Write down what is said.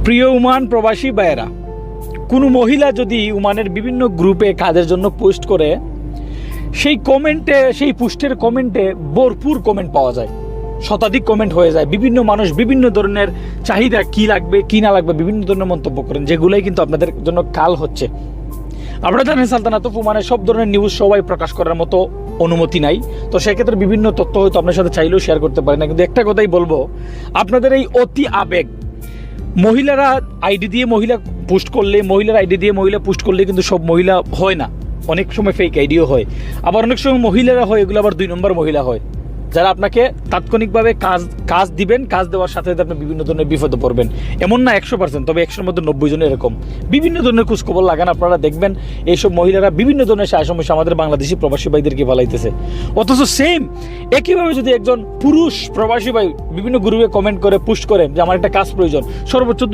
প্রিয় ওমান প্রবাসী ভাইয়েরা, কোনো মহিলা যদি ওমানের বিভিন্ন গ্রুপে কাজের জন্য পোস্ট করে, সেই পোস্টের কমেন্টে ভরপুর কমেন্ট পাওয়া যায়, শতাধিক কমেন্ট হয়ে যায়। বিভিন্ন মানুষ বিভিন্ন ধরনের চাহিদা, কি লাগবে কি না লাগবে, বিভিন্ন ধরনের মন্তব্য করেন, যেগুলোই কিন্তু আপনাদের জন্য কাল হচ্ছে। আপনারা জানেন সালতানাত ওমানে সব ধরনের নিউজ সবাই প্রকাশ করার মতো অনুমতি নাই। তো সেক্ষেত্রে বিভিন্ন তথ্য হয়তো আপনার সাথে চাইলেও শেয়ার করতে পারি না, কিন্তু একটা কথাই বলবো, আপনাদের এই অতি আবেগ, মহিলারা আইডি দিয়ে মহিলা পোস্ট করলে, মহিলার আইডি দিয়ে মহিলা পোস্ট করলে কিন্তু সব মহিলা হয় না, অনেক সময় ফেক আইডিও হয়। আবার অনেক সময় মহিলারা হয়, এগুলো আবার 2 নম্বর মহিলা হয়, যারা আপনাকে তাৎক্ষণিকভাবে কাজ দিবেন, কাজ দেওয়ার সাথে সাথে আপনি বিভিন্ন ধরনের বিপদে পড়বেন। এমন না 100%, তবে 100-র মধ্যে 90 জন এরকম বিভিন্ন ধরনের খোঁজখবর লাগান, আপনারা দেখবেন এইসব মহিলারা বিভিন্ন ধরনের সমস্যা আমাদের বাংলাদেশি প্রবাসী ভাইদেরকে ফেলাইতেছে। অথচ সেম একইভাবে যদি একজন পুরুষ প্রবাসী ভাই বিভিন্ন গ্রুপে কমেন্ট করে পোস্ট করেন যে আমার একটা কাজ প্রয়োজন, সর্বোচ্চ